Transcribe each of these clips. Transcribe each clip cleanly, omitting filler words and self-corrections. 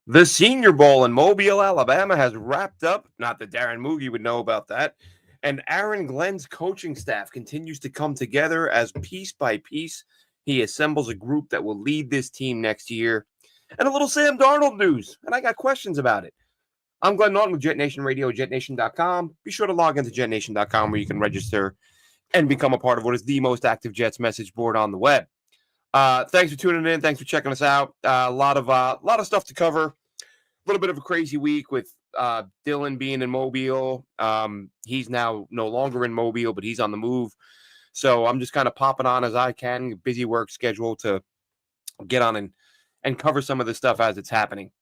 The Senior Bowl in Mobile, Alabama has wrapped up. Not that Darren Mougey would know about that. And Aaron Glenn's coaching staff continues to come together as piece by piece he assembles a group that will lead this team next year. And a little Sam Darnold news, and I got questions about it. I'm Glenn Norton with Jet Nation Radio, jetnation.com. Be sure to log into jetnation.com where you can register and become a part of what is the most active Jets message board on the web. Thanks for tuning in. Thanks for checking us out. A lot of stuff to cover. A little bit of a crazy week with Dylan being in Mobile. He's now no longer in Mobile, but he's on the move. So I'm just kind of popping on as I can. Busy work schedule to get on and cover some of this stuff as it's happening.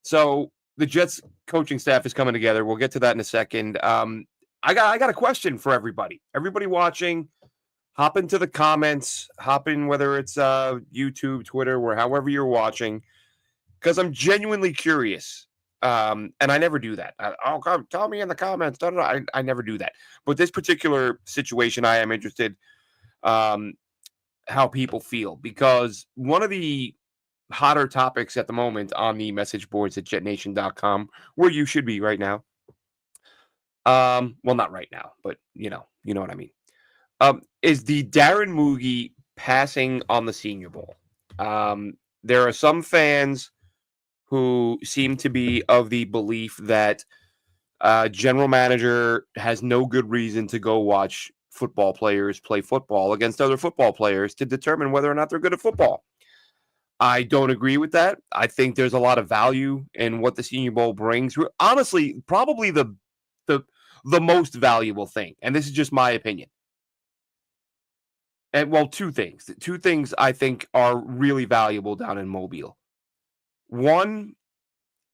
So the Jets coaching staff is coming together. We'll get to that in a second. I got a question for everybody. Everybody watching. Hop into the comments, hop in whether it's YouTube, Twitter, or however you're watching, because I'm genuinely curious. And I never do that. Come tell me in the comments. I never do that. But this particular situation, I am interested how people feel, because one of the hotter topics at the moment on the message boards at jetnation.com, where you should be right now. Well, not right now, but you know what I mean. Is the Darren Mougey passing on the Senior Bowl. There are some fans who seem to be of the belief that general manager has no good reason to go watch football players play football against other football players to determine whether or not they're good at football. I don't agree with that. I think there's a lot of value in what the Senior Bowl brings. Honestly, probably the most valuable thing, and this is just my opinion. And well, two things. Two things I think are really valuable down in Mobile. One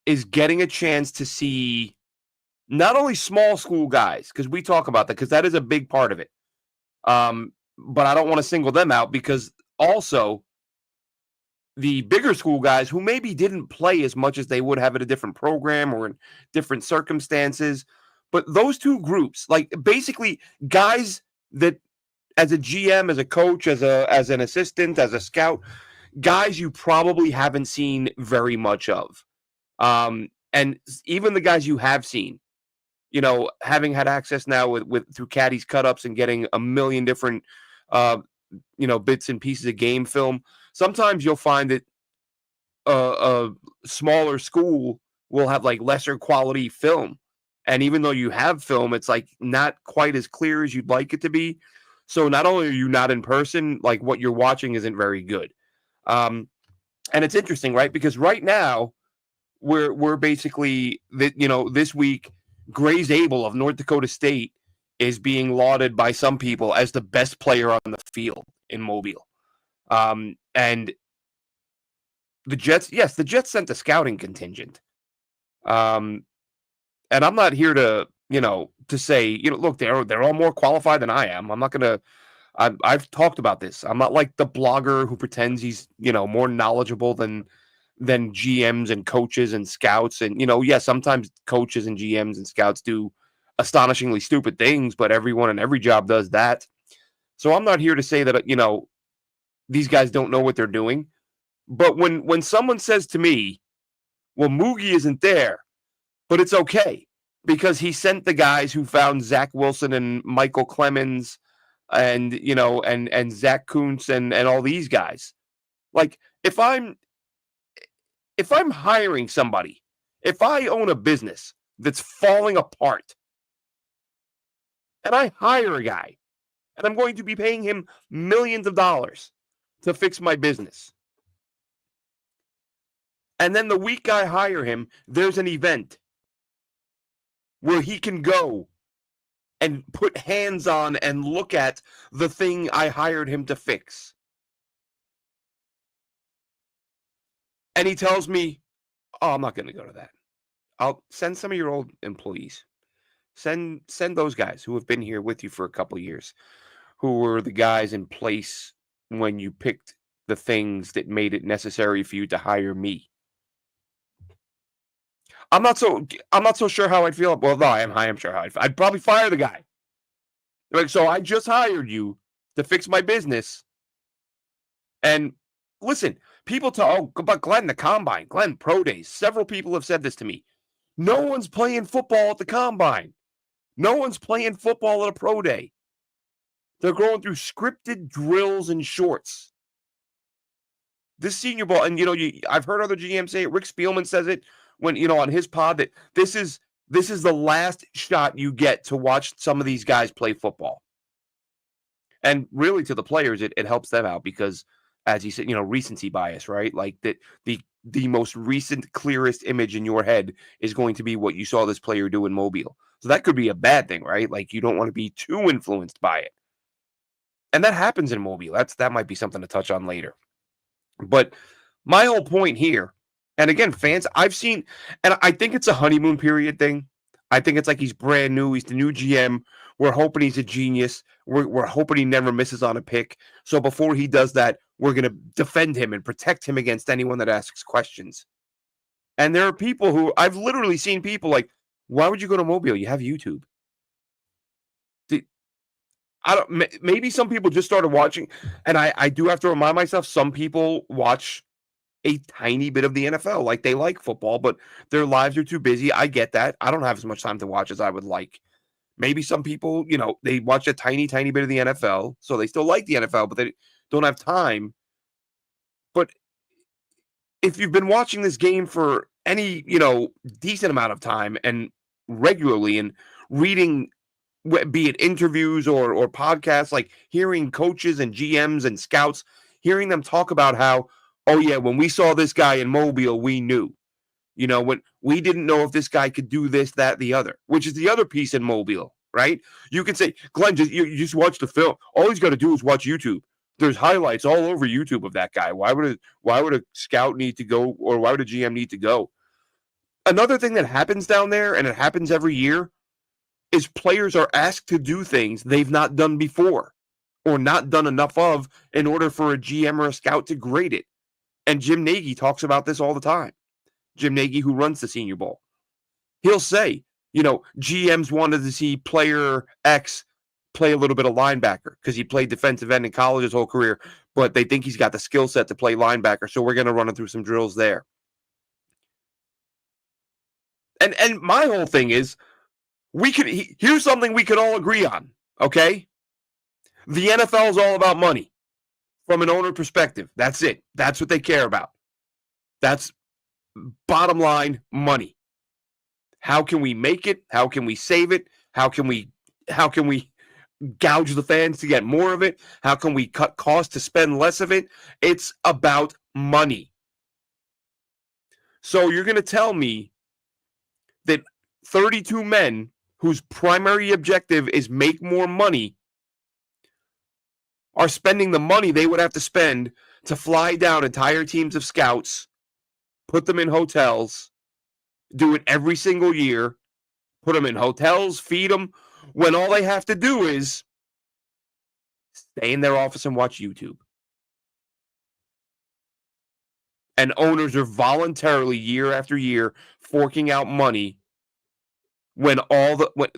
is getting a chance to see not only small school guys, because we talk about that, because that is a big part of it. But I don't want to single them out, because also the bigger school guys who maybe didn't play as much as they would have at a different program or in different circumstances. But those two groups, like basically guys that as a GM, as a coach, as an assistant, as a scout, guys you probably haven't seen very much of. And even the guys you have seen, having had access now with through Caddy's cut-ups and getting a million different bits and pieces of game film, sometimes you'll find that a smaller school will have like lesser quality film. And even though you have film, it's like not quite as clear as you'd like it to be. So not only are you not in person, like what you're watching isn't very good. And it's interesting, right? Because right now we're basically this week, Grace Abel of North Dakota State is being lauded by some people as the best player on the field in Mobile. And the Jets sent a scouting contingent. And I'm not here to say, look, they're all more qualified than I am. I'm not going to, I've talked about this. I'm not like the blogger who pretends he's, more knowledgeable than GMs and coaches and scouts. And, sometimes coaches and GMs and scouts do astonishingly stupid things, but everyone in every job does that. So I'm not here to say that, these guys don't know what they're doing. But when someone says to me, well, Mougey isn't there, but it's okay because he sent the guys who found Zach Wilson and Michael Clemens and, and Zach Kuntz and all these guys. Like if I'm hiring somebody, if I own a business that's falling apart and I hire a guy and I'm going to be paying him millions of dollars to fix my business, and then the week I hire him, there's an event where he can go and put hands on and look at the thing I hired him to fix. And he tells me, oh, I'm not going to go to that. I'll send some of your old employees. Send those guys who have been here with you for a couple of years, who were the guys in place when you picked the things that made it necessary for you to hire me. I'm not so sure how I'd feel. Well, no, I am sure how I'd probably fire the guy. Like, so I just hired you to fix my business. And listen, People talk about Glenn, the combine, Glenn, pro days. Several people have said this to me. No one's playing football at the combine. No one's playing football at a pro day. They're going through scripted drills and shorts. This Senior Bowl, and I've heard other GMs say it. Rick Spielman says it when on his pod that this is the last shot you get to watch some of these guys play football. And really, to the players, it helps them out because, as he said, recency bias, right? Like that the most recent, clearest image in your head is going to be what you saw this player do in Mobile. So that could be a bad thing, right? Like you don't want to be too influenced by it. And that happens in Mobile. That might be something to touch on later. But my whole point here, and again, fans, I've seen, and I think it's a honeymoon period thing. I think it's like he's brand new. He's the new GM. We're hoping he's a genius. We're hoping he never misses on a pick. So before he does that, we're going to defend him and protect him against anyone that asks questions. And there are people who, I've literally seen people like, why would you go to Mobile? You have YouTube. Maybe some people just started watching, and I do have to remind myself, some people watch a tiny bit of the NFL. Like they like football, but their lives are too busy. I get that. I don't have as much time to watch as I would like. Maybe some people, they watch a tiny, tiny bit of the NFL, so they still like the NFL, but they don't have time. But if you've been watching this game for any, decent amount of time and regularly and reading, be it interviews or podcasts, like hearing coaches and GMs and scouts, hearing them talk about how, oh yeah, when we saw this guy in Mobile, we knew. When we didn't know if this guy could do this, that, the other, which is the other piece in Mobile, right? You can say, Glenn, you just watch the film. All he's got to do is watch YouTube. There's highlights all over YouTube of that guy. Why would a scout need to go, or why would a GM need to go? Another thing that happens down there, and it happens every year, is players are asked to do things they've not done before or not done enough of in order for a GM or a scout to grade it. And Jim Nagy talks about this all the time. Jim Nagy, who runs the Senior Bowl. He'll say, GMs wanted to see player X play a little bit of linebacker because he played defensive end in college his whole career, but they think he's got the skill set to play linebacker, so we're going to run him through some drills there. And my whole thing is, here's something we could all agree on, okay? The NFL is all about money from an owner perspective. That's it. That's what they care about. That's bottom line, money. How can we make it? How can we save it? How can we gouge the fans to get more of it? How can we cut costs to spend less of it? It's about money. So you're going to tell me that 32 men whose primary objective is make more money are spending the money they would have to spend to fly down entire teams of scouts, put them in hotels, do it every single year, put them in hotels, feed them, when all they have to do is stay in their office and watch YouTube. And owners are voluntarily, year after year, forking out money when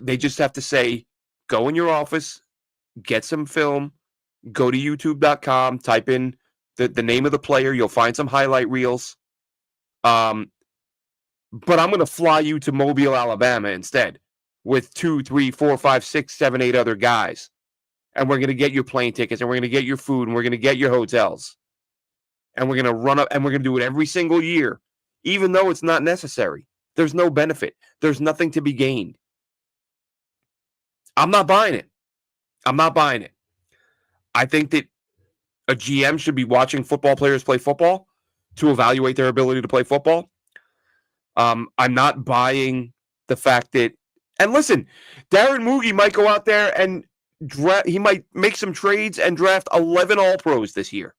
they just have to say, go in your office, get some film, go to youtube.com, type in the name of the player, you'll find some highlight reels. But I'm going to fly you to Mobile, Alabama instead with 2, 3, 4, 5, 6, 7, 8 other guys. And we're going to get your plane tickets, and we're going to get your food, and we're going to get your hotels. And we're going to run up, and we're going to do it every single year, even though it's not necessary. There's no benefit. There's nothing to be gained. I'm not buying it. I think that a GM should be watching football players play football to evaluate their ability to play football. I'm not buying the fact that, and listen, Darren Mougey might go out there and he might make some trades and draft 11 All-Pros this year.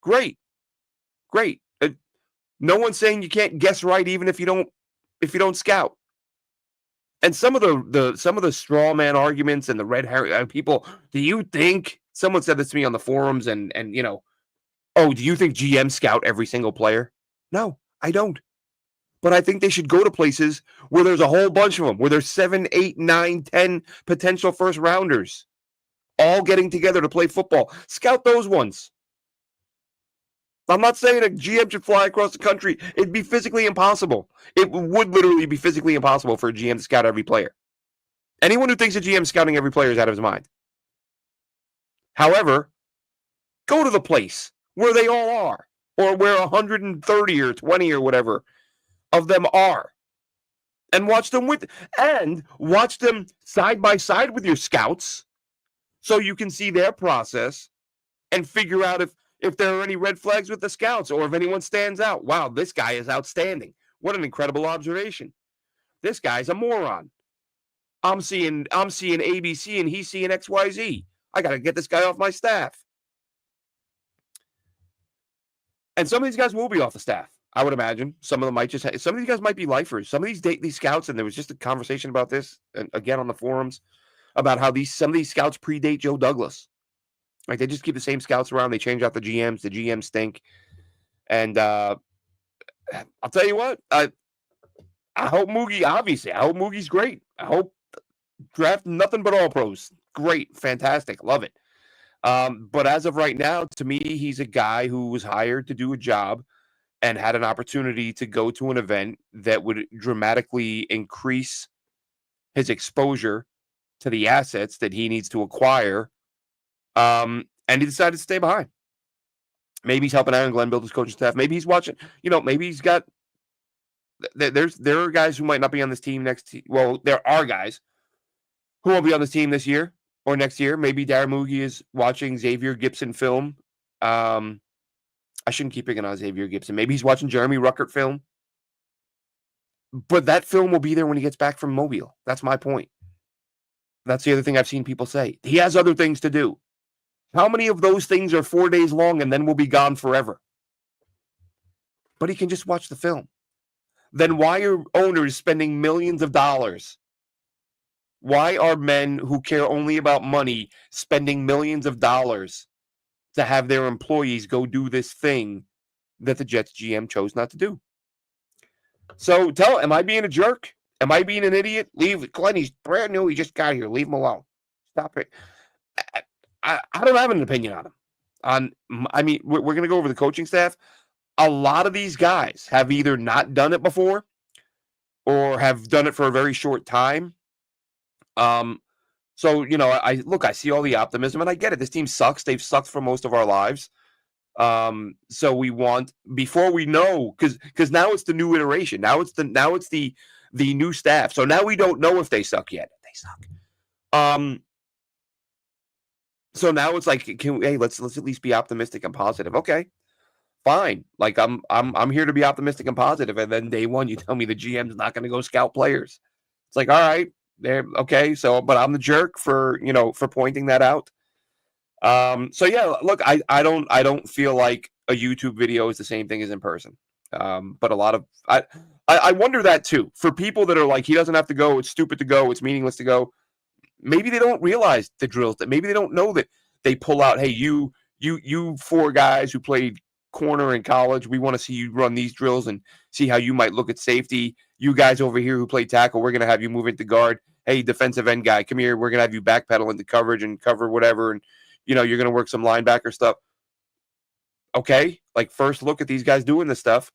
Great. No one's saying you can't guess right even if you don't scout. And some of the straw man arguments and the red herring people, do you think, someone said this to me on the forums and do you think GM scout every single player? No, I don't. But I think they should go to places where there's a whole bunch of them, where there's 7, 8, 9, 10 potential first rounders all getting together to play football. Scout those ones. I'm not saying a GM should fly across the country. It'd be physically impossible. It would literally be physically impossible for a GM to scout every player. Anyone who thinks a GM is scouting every player is out of his mind. However, go to the place where they all are, or where 130 or 20 or whatever of them are, and watch them side by side with your scouts, so you can see their process and figure out if there are any red flags with the scouts, or if anyone stands out. Wow, this guy is outstanding. What an incredible observation. This guy's a moron. I'm seeing ABC and he's seeing XYZ. I got to get this guy off my staff. And some of these guys will be off the staff, I would imagine. Some of them might some of these guys might be lifers. Some of these scouts, and there was just a conversation about this, and again on the forums, about how some of these scouts predate Joe Douglas. Like, they just keep the same scouts around. They change out the GMs. The GMs stink. And I'll tell you what, I hope Mougey's great. I hope draft nothing but all pros. Great, fantastic, love it. But as of right now, to me, he's a guy who was hired to do a job and had an opportunity to go to an event that would dramatically increase his exposure to the assets that he needs to acquire. And he decided to stay behind. Maybe he's helping Aaron Glenn build his coaching staff. Maybe he's watching, maybe he's got, there are guys who might not be on this team well, there are guys who won't be on this team this year or next year. Maybe Darren Mougey is watching Xavier Gibson film. I shouldn't keep picking on Xavier Gibson. Maybe he's watching Jeremy Ruckert film. But that film will be there when he gets back from Mobile. That's my point. That's the other thing I've seen people say. He has other things to do. How many of those things are 4 days long and then will be gone forever? But he can just watch the film. Then why are owners spending millions of dollars? Why are men who care only about money spending millions of dollars to have their employees go do this thing that the Jets GM chose not to do? So am I being a jerk? Am I being an idiot? Leave Glenn. He's brand new. He just got here. Leave him alone. Stop it. I don't have an opinion on him. We're going to go over the coaching staff. A lot of these guys have either not done it before or have done it for a very short time. I see all the optimism, and I get it. This team sucks. They've sucked for most of our lives. So we want, before we know, because now it's the new iteration. Now it's the new staff. So now we don't know if they suck yet. They suck. So now it's like, let's at least be optimistic and positive. Okay, fine. Like, I'm here to be optimistic and positive, and then day one you tell me the GM's not going to go scout players. It's like, all right, there, okay. So, but I'm the jerk for pointing that out. So yeah, look, I don't feel like a YouTube video is the same thing as in person. But a lot of I wonder that too. For people that are like, he doesn't have to go, it's stupid to go, it's meaningless to go. Maybe they don't realize the drills. That maybe they don't know that they pull out, hey, you 4 guys who played corner in college, we want to see you run these drills and see how you might look at safety. You guys over here who play tackle, we're going to have you move into guard. Hey, defensive end guy, come here. We're going to have you backpedal into coverage and cover whatever. And, you're going to work some linebacker stuff. Okay, like, first look at these guys doing this stuff.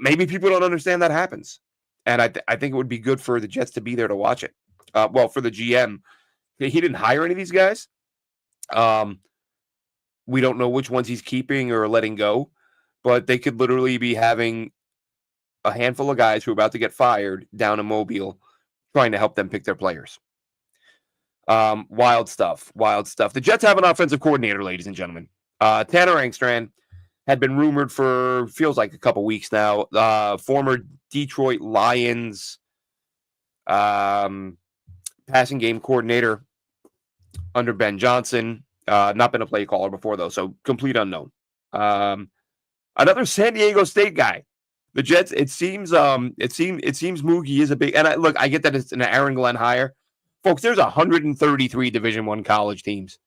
Maybe people don't understand that happens. And I think it would be good for the Jets to be there to watch it. For the GM, he didn't hire any of these guys. We don't know which ones he's keeping or letting go, but they could literally be having a handful of guys who are about to get fired down in Mobile trying to help them pick their players. Wild stuff. The Jets have an offensive coordinator, ladies and gentlemen. Tanner Engstrand had been rumored for, feels like a couple weeks now. Former Detroit Lions passing game coordinator under Ben Johnson. Not been a play caller before, though, so complete unknown. Another San Diego State guy. The Jets, it seems Mougey is a big, and I get that it's an Aaron Glenn hire. Folks, there's 133 Division I college teams.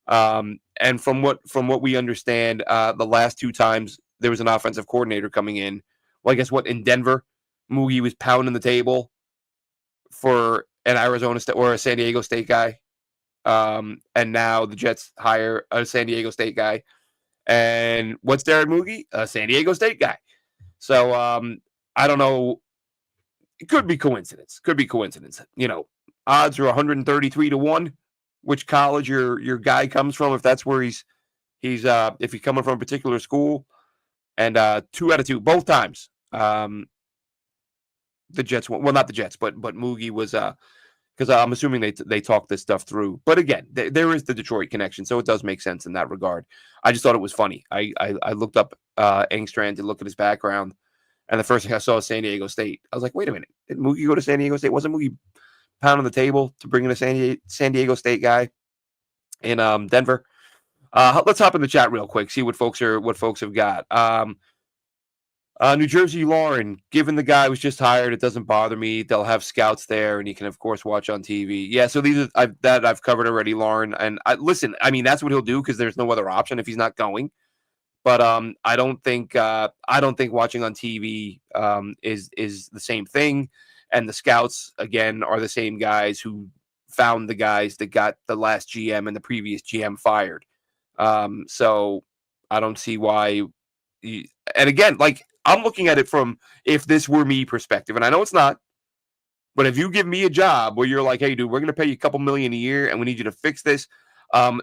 And from what we understand, the last 2 times there was an offensive coordinator coming in. Well, I guess in Denver, Mougey was pounding the table for an Arizona State or a San Diego State guy. And now the Jets hire a San Diego State guy. And what's Darren Mougey? A San Diego State guy. So I don't know. It could be coincidence. Could be coincidence. Odds are 133 to 1, which college your guy comes from, if that's where he's if he's coming from a particular school. And 2 out of 2, both times. The Jets, well, not the Jets, but Mougey was because I'm assuming they talked this stuff through. But again, there is the Detroit connection, so it does make sense in that regard. I just thought it was funny. I looked up Engstrand to look at his background, and the first thing I saw was San Diego State. I was like, wait a minute, did Mougey go to San Diego State? Wasn't Mougey pounding the table to bring in a San Diego State guy in Denver? Let's hop in the chat real quick, see what folks have got. New Jersey Lauren, given the guy was just hired, it doesn't bother me. They'll have scouts there, and he can, of course, watch on TV. Yeah, so these are I've covered already, Lauren. And listen, I mean, that's what he'll do because there's no other option if he's not going. But I don't think watching on TV is the same thing. And the scouts again are the same guys who found the guys that got the last GM and the previous GM fired. So I don't see why. And again, like, I'm looking at it from if this were me perspective, and I know it's not, but if you give me a job where you're like, hey, dude, we're going to pay you a couple million a year and we need you to fix this.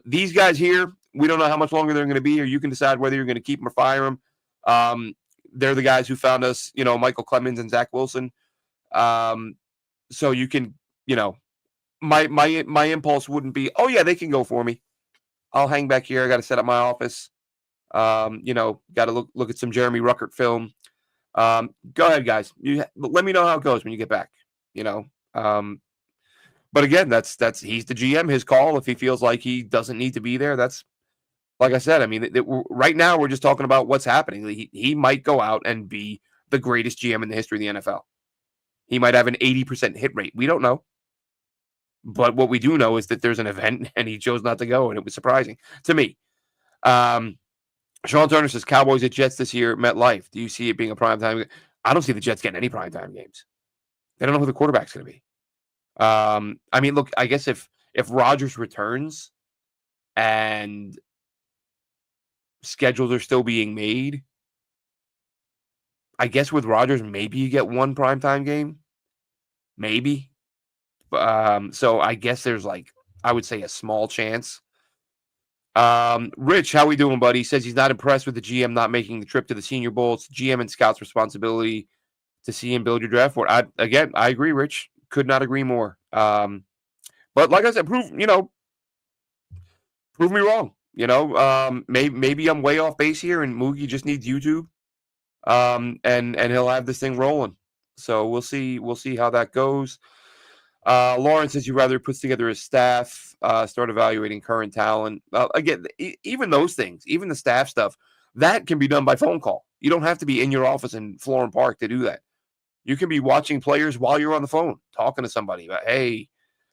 These guys here, we don't know how much longer they're going to be here. You can decide whether you're going to keep them or fire them. They're the guys who found us, Michael Clemens and Zach Wilson. So you can, my impulse wouldn't be, oh yeah, they can go for me. I'll hang back here. I got to set up my office. Got to look at some Jeremy Ruckert film. Go ahead, guys. Let me know how it goes when you get back. But again, that's he's the GM. His call. If he feels like he doesn't need to be there, that's like I said. I mean, right now we're just talking about what's happening. He might go out and be the greatest GM in the history of the NFL. He might have an 80% hit rate. We don't know. But what we do know is that there's an event and he chose not to go, and it was surprising to me. Sean Turner says Cowboys at Jets this year at MetLife. Do you see it being a primetime? I don't see the Jets getting any primetime games. They don't know who the quarterback's going to be. I mean, look, I guess if Rodgers returns and schedules are still being made, I guess with Rodgers, maybe you get one primetime game. Maybe. So I guess there's I would say a small chance. Rich, how we doing, buddy? He says he's not impressed with the GM not making the trip to the Senior Bowl. It's GM and scouts' responsibility to see and build your draft board. I agree, Rich. Could not agree more. But like I said, prove me wrong. Maybe I'm way off base here, and Mougey just needs YouTube. And he'll have this thing rolling. So we'll see how that goes. Lauren says you'd rather puts together a staff, start evaluating current talent. Again, even those things, even the staff stuff, that can be done by phone call. You don't have to be in your office in Florham Park to do that. You can be watching players while you're on the phone, talking to somebody about, hey,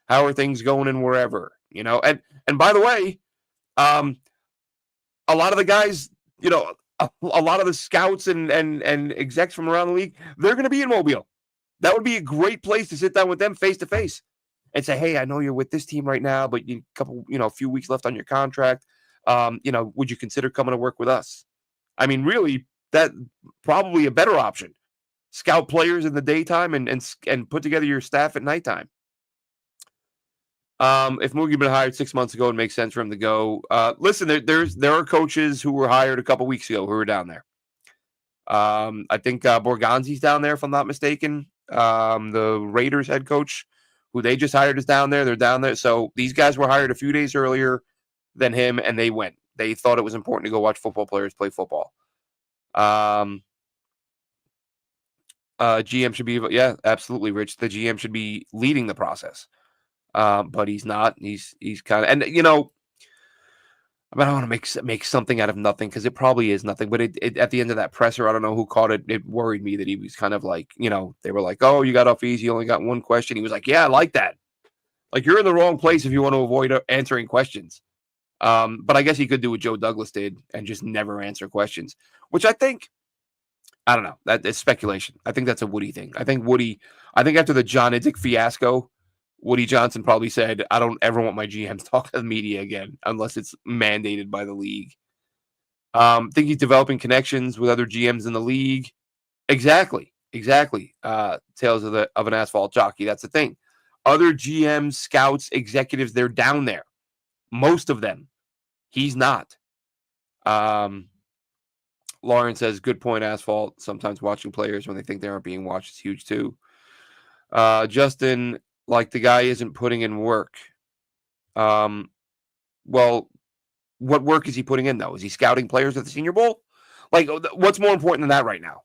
how are things going in wherever, And by the way, a lot of the guys, a lot of the scouts and execs from around the league, they're going to be in Mobile. That would be a great place to sit down with them face to face and say, hey, I know you're with this team right now, but a few weeks left on your contract. Would you consider coming to work with us? I mean, really, that probably a better option. Scout players in the daytime and put together your staff at nighttime. If Mougey been hired 6 months ago, it makes sense for him to go. Listen, there are coaches who were hired a couple weeks ago who are down there. I think Borgonzi's down there, if I'm not mistaken. The Raiders head coach, who they just hired, is down there. They're down there. So these guys were hired a few days earlier than him, and they went. They thought it was important to go watch football players play football. GM should be, yeah, absolutely, Rich. The GM should be leading the process. But he's not. He's kind of, and I don't want to make something out of nothing because it probably is nothing. But it at the end of that presser, I don't know who caught it. It worried me that he was kind of like, they were like, oh, you got off easy. You only got one question. He was like, yeah, I like that. Like, you're in the wrong place if you want to avoid answering questions. But I guess he could do what Joe Douglas did and just never answer questions, which I don't know. That is speculation. I think that's a Woody thing. I think after the John Idzik fiasco, Woody Johnson probably said, I don't ever want my GM to talk to the media again unless it's mandated by the league. Think he's developing connections with other GMs in the league. Exactly. Tales of an asphalt jockey. That's the thing. Other GMs, scouts, executives, they're down there. Most of them. He's not. Lauren says, good point, asphalt. Sometimes watching players when they think they aren't being watched is huge too. Justin, like the guy isn't putting in work. Well, what work is he putting in though? Is he scouting players at the Senior Bowl? Like, what's more important than that right now?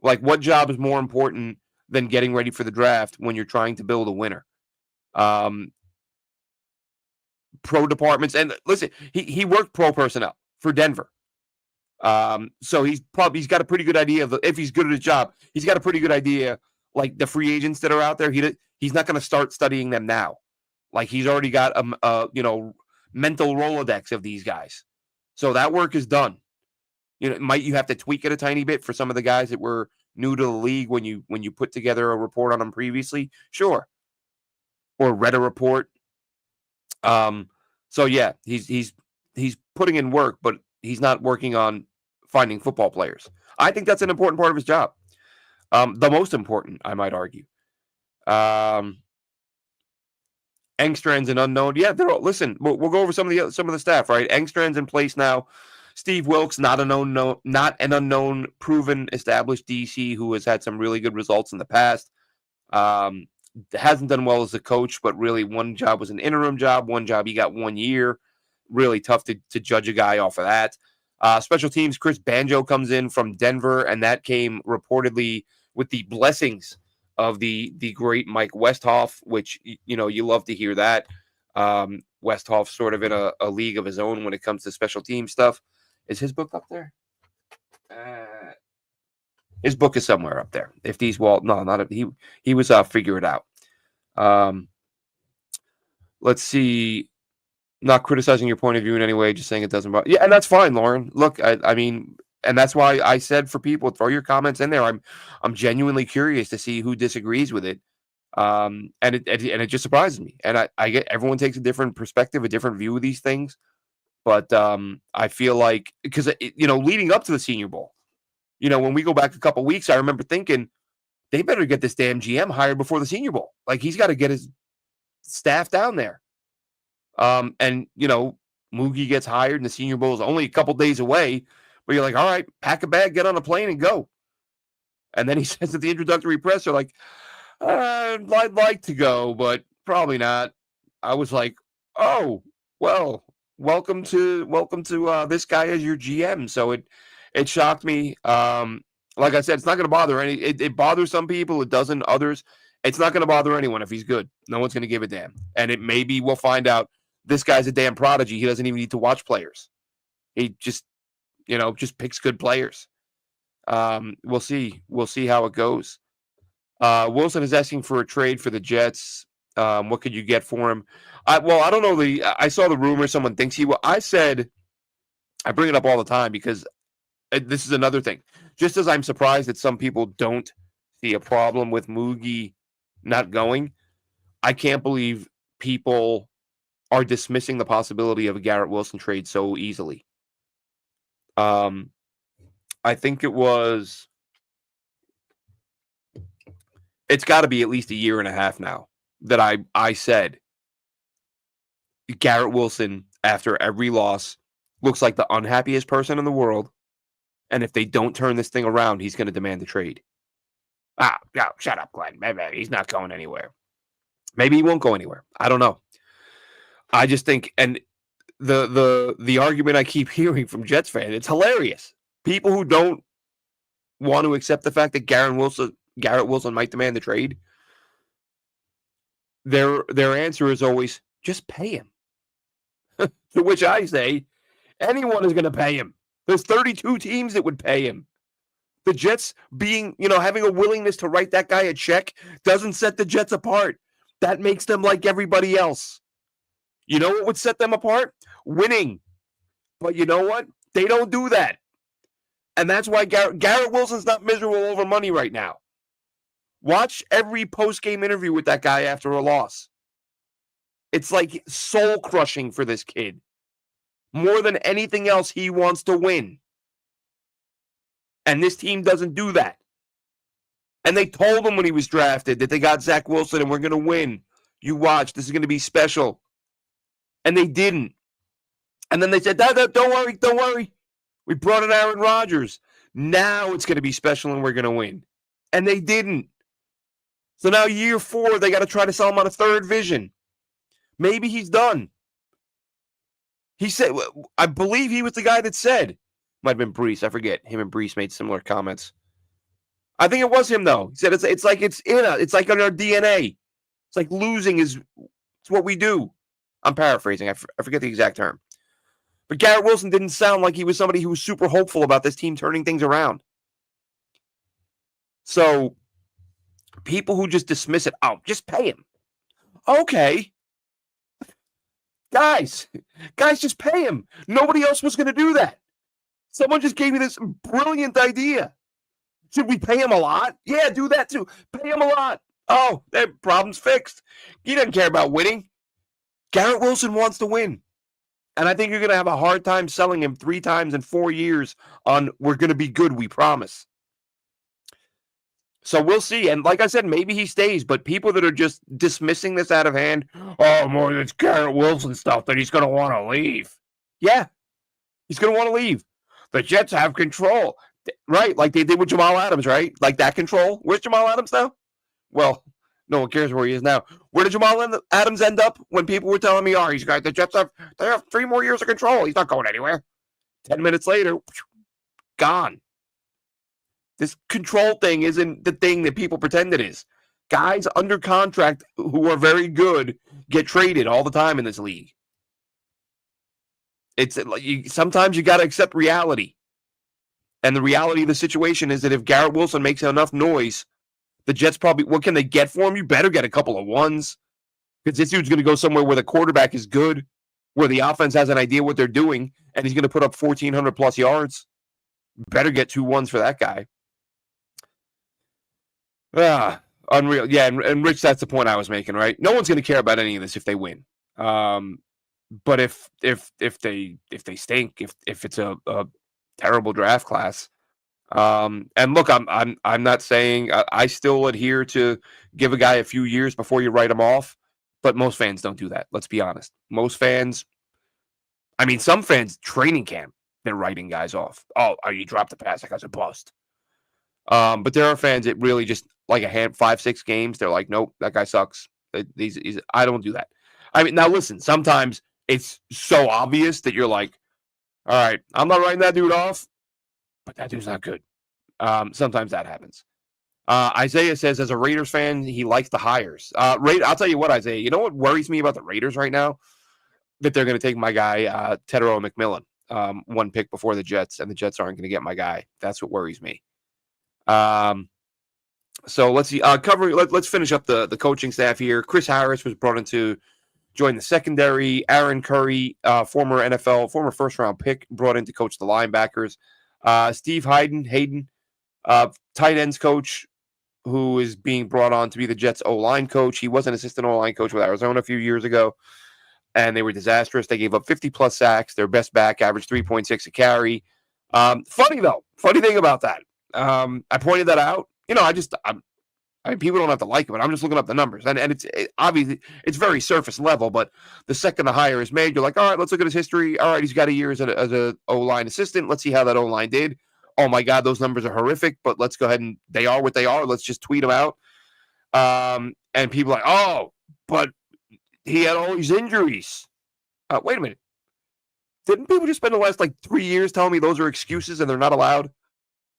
Like, what job is more important than getting ready for the draft when you're trying to build a winner? Pro departments, and listen, he worked pro personnel for Denver. So he's got a pretty good idea of if he's good at his job, he's got a pretty good idea. Like the free agents that are out there, he's not going to start studying them now. Like he's already got a mental Rolodex of these guys. So that work is done. Might you have to tweak it a tiny bit for some of the guys that were new to the league when you put together a report on them previously? Sure. Or read a report. So yeah, he's putting in work, but he's not working on finding football players. I think that's an important part of his job. The most important, I might argue. Engstrand's an unknown. Yeah, listen. We'll go over some of the staff. Right, Engstrand's in place now. Steve Wilkes, not an unknown, proven, established DC who has had some really good results in the past. Hasn't done well as a coach, but really one job was an interim job. One job he got 1 year. Really tough to judge a guy off of that. Special teams, Chris Banjo comes in from Denver, and that came reportedly with the blessings of the great Mike Westhoff, which, you love to hear that. Westhoff's sort of in a league of his own when it comes to special team stuff. Is his book up there? His book is somewhere up there. If these he was Figure It Out. Let's see. Not criticizing your point of view in any way, just saying it doesn't bother. Yeah, and that's fine, Lauren. Look, I mean, and that's why I said for people, throw your comments in there. I'm genuinely curious to see who disagrees with it. And it just surprises me. And I get everyone takes a different perspective, a different view of these things. But I feel like because leading up to the Senior Bowl, when we go back a couple weeks, I remember thinking they better get this damn GM hired before the Senior Bowl. Like he's got to get his staff down there. And Mougey gets hired and the Senior Bowl is only a couple days away, but you're like, all right, pack a bag, get on a plane and go. And then he says at the introductory presser, like, I'd like to go, but probably not. I was like, oh, well, welcome to this guy as your GM. So it shocked me. Like I said, it's not going to bother it bothers some people. It doesn't others. It's not going to bother anyone if he's good. No one's going to give a damn. And it maybe we'll find out this guy's a damn prodigy. He doesn't even need to watch players. He just picks good players. We'll see. We'll see how it goes. Wilson is asking for a trade for the Jets. What could you get for him? I don't know. I saw the rumor. Someone thinks he will. I said, I bring it up all the time because this is another thing. Just as I'm surprised that some people don't see a problem with Mougey not going, I can't believe people are dismissing the possibility of a Garrett Wilson trade so easily. I think it's got to be at least a year and a half now that I said Garrett Wilson, after every loss, looks like the unhappiest person in the world. And if they don't turn this thing around, he's going to demand a trade. Shut up, Glenn. Maybe he's not going anywhere. Maybe he won't go anywhere. I don't know. I just think, and the argument I keep hearing from Jets fans, it's hilarious. People who don't want to accept the fact that Garrett Wilson might demand the trade, their answer is always, just pay him. To which I say, anyone is going to pay him. There's 32 teams that would pay him. The Jets having a willingness to write that guy a check doesn't set the Jets apart. That makes them like everybody else. You know what would set them apart? Winning. But you know what? They don't do that. And that's why Garrett Wilson's not miserable over money right now. Watch every post-game interview with that guy after a loss. It's like soul-crushing for this kid. More than anything else, he wants to win. And this team doesn't do that. And they told him when he was drafted that they got Zach Wilson and we're going to win. You watch, this is going to be special. And they didn't. And then they said, don't worry. We brought in Aaron Rodgers. Now it's going to be special and we're going to win. And they didn't. So now year 4, they got to try to sell him on a third vision. Maybe he's done. He said, I believe he was the guy that said, might have been Brees, I forget. Him and Brees made similar comments. I think it was him, though. He said it's like it's in our DNA. It's like losing it's what we do. I'm paraphrasing. I forget the exact term. But Garrett Wilson didn't sound like he was somebody who was super hopeful about this team turning things around. So people who just dismiss it, just pay him. Okay. Guys, just pay him. Nobody else was going to do that. Someone just gave me this brilliant idea. Should we pay him a lot? Yeah, do that too. Pay him a lot. Oh, that problem's fixed. He doesn't care about winning. Garrett Wilson wants to win. And I think you're going to have a hard time selling him 3 times in 4 years on we're going to be good, we promise. So we'll see. And like I said, maybe he stays. But people that are just dismissing this out of hand, more than it's Garrett Wilson stuff that he's going to want to leave. Yeah, he's going to want to leave. The Jets have control. Right, like they did with Jamal Adams, right? Like that control. Where's Jamal Adams now? Well, no one cares where he is now. Where did Jamal Adams end up when people were telling me, he's got the Jets have 3 more years of control. He's not going anywhere. 10 minutes later, gone. This control thing isn't the thing that people pretend it is. Guys under contract who are very good get traded all the time in this league. It's sometimes you got to accept reality. And the reality of the situation is that if Garrett Wilson makes enough noise, the Jets probably, what can they get for him? You better get a couple of ones. Because this dude's going to go somewhere where the quarterback is good, where the offense has an idea what they're doing, and he's going to put up 1,400 plus yards. Better get 2 ones for that guy. Unreal. Yeah, and Rich, that's the point I was making, right? No one's going to care about any of this if they win. But if they stink, if it's a terrible draft class. And look, I'm not saying I still adhere to give a guy a few years before you write him off, but most fans don't do that. Let's be honest. Most fans, some fans training camp, they're writing guys off. You dropped the pass, that guy's a bust. But there are fans that really just like 5-6 games. They're like, nope, that guy sucks. I don't do that. Now listen, sometimes it's so obvious that you're like, all right, I'm not writing that dude off, but that dude's not good. Sometimes that happens. Isaiah says, as a Raiders fan, he likes the hires. I'll tell you what, Isaiah, you know what worries me about the Raiders right now? That they're going to take my guy, Tedero McMillan, 1 pick before the Jets, and the Jets aren't going to get my guy. That's what worries me. So let's see. Let's finish up the coaching staff here. Chris Harris was brought in to join the secondary. Aaron Curry, former first-round pick, brought in to coach the linebackers. Steve Hayden, tight ends coach, who is being brought on to be the Jets O-line coach. He was an assistant O-line coach with Arizona a few years ago, and they were disastrous. They gave up 50-plus sacks. Their best back averaged 3.6 a carry. Funny thing about that. I pointed that out. People don't have to like it, but I'm just looking up the numbers. And it's obviously, it's very surface level, but the second the hire is made, you're like, all right, let's look at his history. All right, he's got a year as a O-line assistant. Let's see how that O-line did. Oh, my God, those numbers are horrific, but let's go ahead and they are what they are. Let's just tweet them out. And people are like, but he had all these injuries. Wait a minute. Didn't people just spend the last 3 years telling me those are excuses and they're not allowed?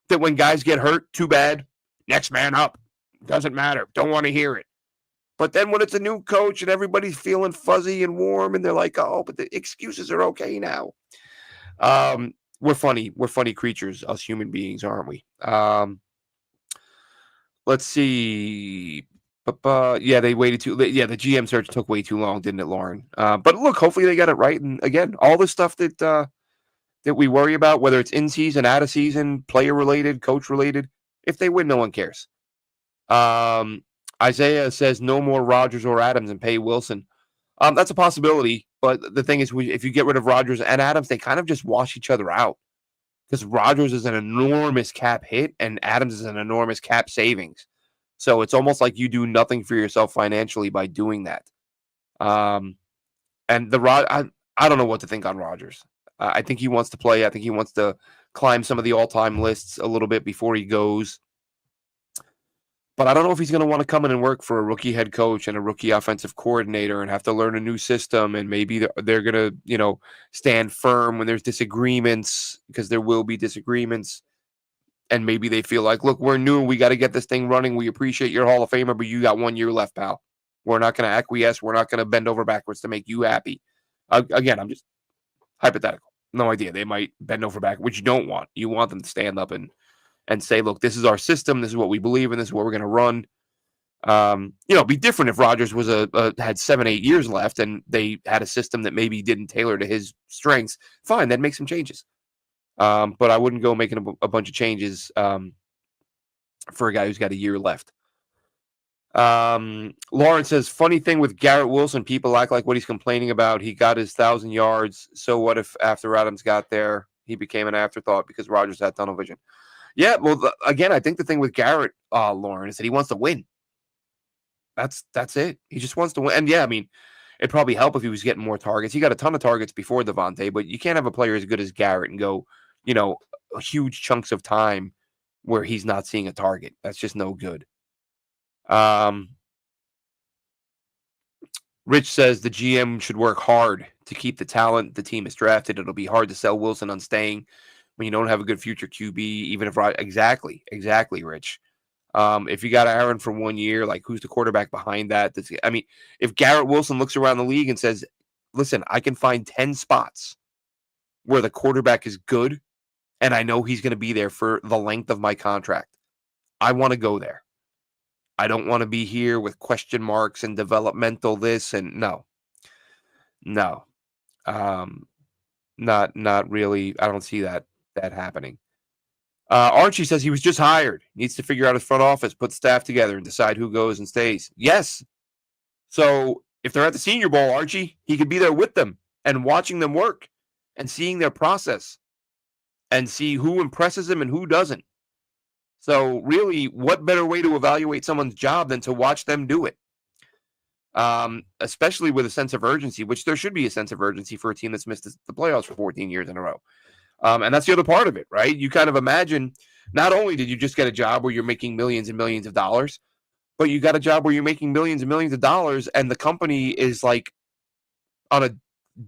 That when guys get hurt, too bad. Next man up. Doesn't matter. Don't want to hear it. But then when it's a new coach and everybody's feeling fuzzy and warm and they're like, but the excuses are okay now. We're funny. We're funny creatures, us human beings, aren't we? Let's see. They waited the GM search took way too long, didn't it, Lauren? But look, hopefully they got it right. And again, all the stuff that we worry about, whether it's in season, out of season, player related, coach related, if they win, no one cares. Isaiah says no more Rodgers or Adams and pay Wilson. That's a possibility. But the thing is, if you get rid of Rodgers and Adams, they kind of just wash each other out because Rodgers is an enormous cap hit and Adams is an enormous cap savings. So it's almost like you do nothing for yourself financially by doing that. And I don't know what to think on Rodgers. I think he wants to play. I think he wants to climb some of the all-time lists a little bit before he goes. But I don't know if he's going to want to come in and work for a rookie head coach and a rookie offensive coordinator and have to learn a new system. And maybe they're going to, stand firm when there's disagreements, because there will be disagreements. And maybe they feel like, look, we're new. We got to get this thing running. We appreciate your Hall of Famer, but you got 1 year left, pal. We're not going to acquiesce. We're not going to bend over backwards to make you happy. Again, I'm just hypothetical. No idea. They might bend over backwards, which you don't want. You want them to stand up and say, look, this is our system. This is what we believe in. This is what we're going to run. It'd be different if Rodgers was had 7-8 years left and they had a system that maybe didn't tailor to his strengths. Fine, then make some changes. But I wouldn't go making a bunch of changes for a guy who's got a year left. Lauren says, funny thing with Garrett Wilson, people act like what he's complaining about. He got his 1,000 yards. So what if after Adams got there, he became an afterthought because Rodgers had tunnel vision? Yeah, well, again, I think the thing with Garrett, Lauren, is that he wants to win. That's it. He just wants to win. And yeah, I mean, it'd probably help if he was getting more targets. He got a ton of targets before Devontae, but you can't have a player as good as Garrett and go, huge chunks of time where he's not seeing a target. That's just no good. Rich says the GM should work hard to keep the talent the team has drafted. It'll be hard to sell Wilson on staying when you don't have a good future QB, even if exactly, Rich. If you got Aaron for 1 year, like who's the quarterback behind that? If Garrett Wilson looks around the league and says, listen, I can find 10 spots where the quarterback is good and I know he's going to be there for the length of my contract, I want to go there. I don't want to be here with question marks and developmental this and no. Not really. I don't see that happening. Archie says he was just hired. Needs to figure out his front office, put staff together, and decide who goes and stays. Yes. So if they're at the Senior Bowl, Archie, he could be there with them and watching them work and seeing their process and see who impresses him and who doesn't. So really, what better way to evaluate someone's job than to watch them do it? Especially with a sense of urgency, which there should be a sense of urgency for a team that's missed the playoffs for 14 years in a row. And that's the other part of it, right? You kind of imagine, not only did you just get a job where you're making millions and millions of dollars, but you got a job where you're making millions and millions of dollars and the company is like on a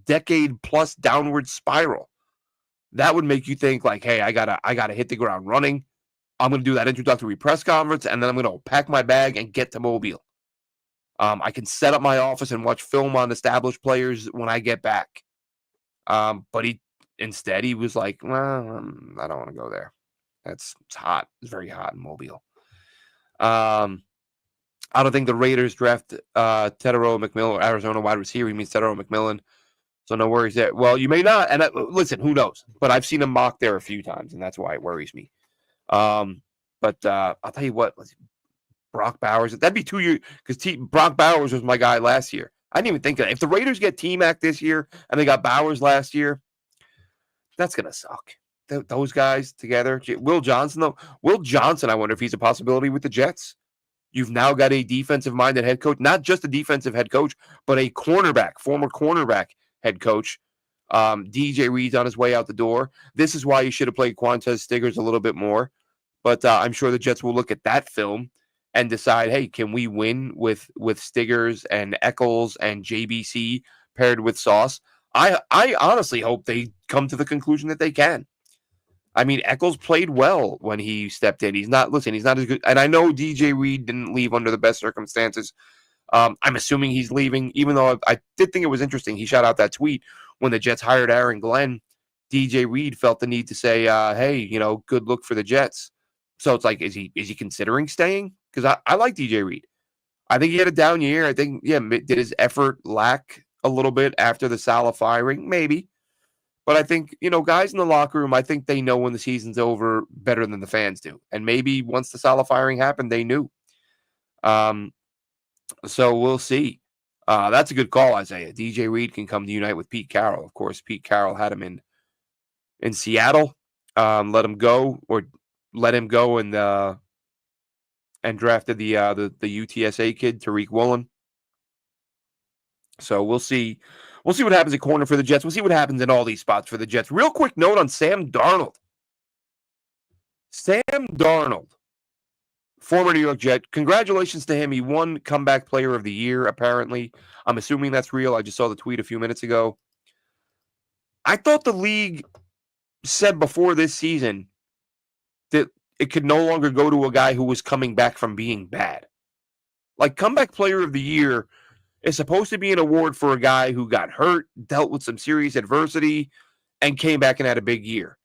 decade plus downward spiral. That would make you think like, hey, I gotta hit the ground running. I'm going to do that introductory press conference, and then I'm going to pack my bag and get to Mobile. I can set up my office and watch film on established players when I get back. But instead he was like, well, I don't want to go there. It's hot. It's very hot in Mobile. I don't think the Raiders draft Tedero McMillan, Arizona wide receiver. He means Tedero McMillan. So no worries there. Well, you may not. And listen, who knows? But I've seen him mocked there a few times, and that's why it worries me. But I'll tell you what, Brock Bowers, that'd be 2 years because Brock Bowers was my guy last year. I didn't even think of that. If the Raiders get T-Mac this year and they got Bowers last year, that's going to suck. Those guys together. Will Johnson, though. Will Johnson, I wonder if he's a possibility with the Jets. You've now got a defensive-minded head coach, not just a defensive head coach, but a former cornerback head coach. DJ Reed's on his way out the door. This is why you should have played Quantez Stiggers a little bit more. But I'm sure the Jets will look at that film and decide, hey, can we win with Stiggers and Eccles and JBC paired with Sauce? I honestly hope they come to the conclusion that they can. I mean, Eccles played well when he stepped in. He's not as good. And I know DJ Reed didn't leave under the best circumstances. I'm assuming he's leaving, even though I did think it was interesting. He shot out that tweet when the Jets hired Aaron Glenn. DJ Reed felt the need to say, hey, good look for the Jets. So it's like, is he considering staying? Because I like DJ Reed. I think he had a down year. I think, did his effort lack a little bit after the Saleh firing? Maybe. But I think, guys in the locker room, I think they know when the season's over better than the fans do. And maybe once the Saleh firing happened, they knew. So we'll see. That's a good call, Isaiah. DJ Reed can come to unite with Pete Carroll. Of course, Pete Carroll had him in Seattle. Let him go and drafted the UTSA kid, Tariq Woolen. So we'll see. We'll see what happens at corner for the Jets. We'll see what happens in all these spots for the Jets. Real quick note on Sam Darnold. Sam Darnold, former New York Jet. Congratulations to him. He won Comeback Player of the Year, apparently. I'm assuming that's real. I just saw the tweet a few minutes ago. I thought the league said before this season that it could no longer go to a guy who was coming back from being bad. Like, Comeback Player of the Year is supposed to be an award for a guy who got hurt, dealt with some serious adversity, and came back and had a big year.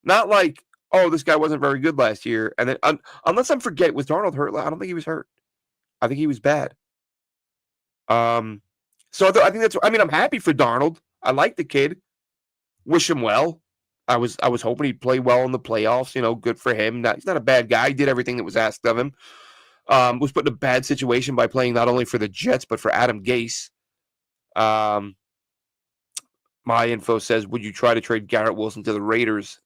Not like, oh, this guy wasn't very good last year. And then, unless I'm forgetting, was Darnold hurt? I don't think he was hurt. I think he was bad. So I think that's, I mean, I'm happy for Darnold. I like the kid. Wish him well. I was hoping he'd play well in the playoffs. You know, good for him. He's not a bad guy. He did everything that was asked of him. Was put in a bad situation by playing not only for the Jets, but for Adam Gase. My info says, would you try to trade Garrett Wilson to the Raiders,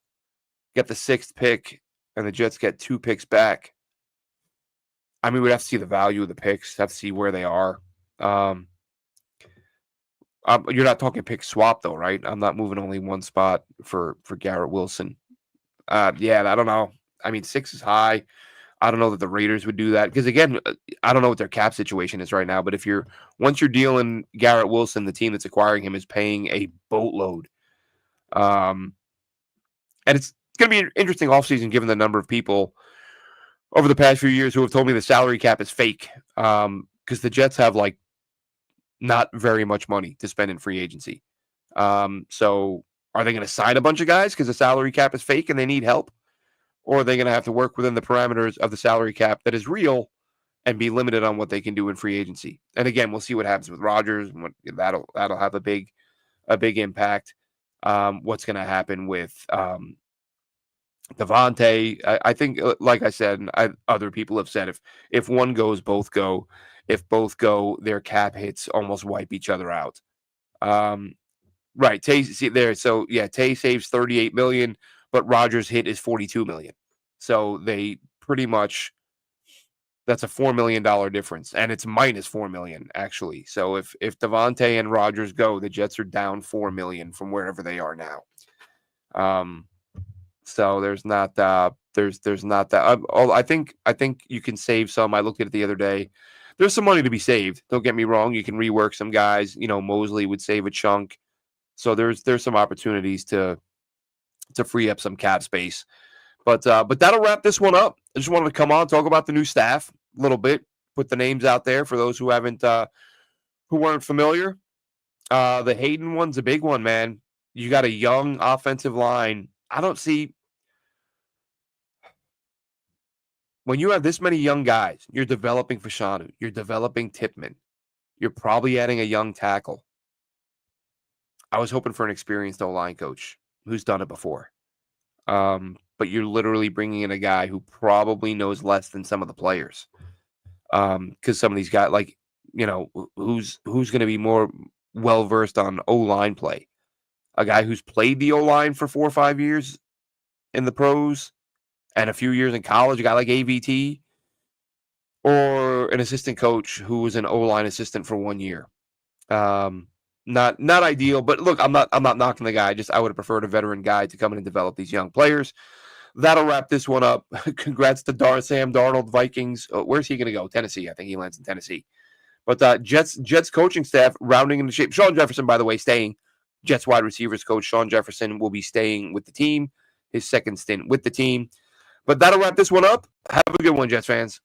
get the 6th pick, and the Jets get 2 picks back? I mean, we'd have to see the value of the picks, have to see where they are. You're not talking pick swap, though, right? I'm not moving only one spot for Garrett Wilson. Yeah, I don't know. I mean, 6 is high. I don't know that the Raiders would do that because, again, I don't know what their cap situation is right now. But once you're dealing Garrett Wilson, the team that's acquiring him is paying a boatload. And it's going to be an interesting offseason given the number of people over the past few years who have told me the salary cap is fake because the Jets have like not very much money to spend in free agency. So are they going to sign a bunch of guys because the salary cap is fake and they need help? Or are they going to have to work within the parameters of the salary cap that is real and be limited on what they can do in free agency? And again, we'll see what happens with Rodgers. And that'll have a big impact. What's going to happen with Devontae? I think, like I said, and other people have said, if one goes, both go. If both go, their cap hits almost wipe each other out. Right. Tay, see there. So yeah, Tay saves $38 million. But Rodgers' hit is $42 million. So they pretty much, that's a $4 million difference. And it's minus $4 million, actually. So if Devontae and Rodgers go, the Jets are down $4 million from wherever they are now. So there's not there's not that. I think you can save some. I looked at it the other day. There's some money to be saved. Don't get me wrong. You can rework some guys. You know, Mosley would save a chunk. So there's some opportunities to free up some cap space. But that'll wrap this one up. I just wanted to come on, talk about the new staff a little bit, put the names out there for those who weren't familiar. The Hayden one's a big one, man. You got a young offensive line. I don't see, when you have this many young guys, you're developing Fashanu, you're developing Tipman, you're probably adding a young tackle. I was hoping for an experienced O-line coach who's done it before. But you're literally bringing in a guy who probably knows less than some of the players. Because some of these guys, like, you know, who's going to be more well-versed on O-line play? A guy who's played the O-line for 4 or 5 years in the pros and a few years in college, a guy like AVT, or an assistant coach who was an O-line assistant for 1 year. Not ideal, but look, I'm not knocking the guy. I would have preferred a veteran guy to come in and develop these young players. That'll wrap this one up. Congrats to Sam Darnold, Vikings. Where's he going to go? Tennessee. I think he lands in Tennessee. But Jets coaching staff rounding into shape. Sean Jefferson, by the way, staying. Jets wide receivers coach Sean Jefferson will be staying with the team. His second stint with the team. But that'll wrap this one up. Have a good one, Jets fans.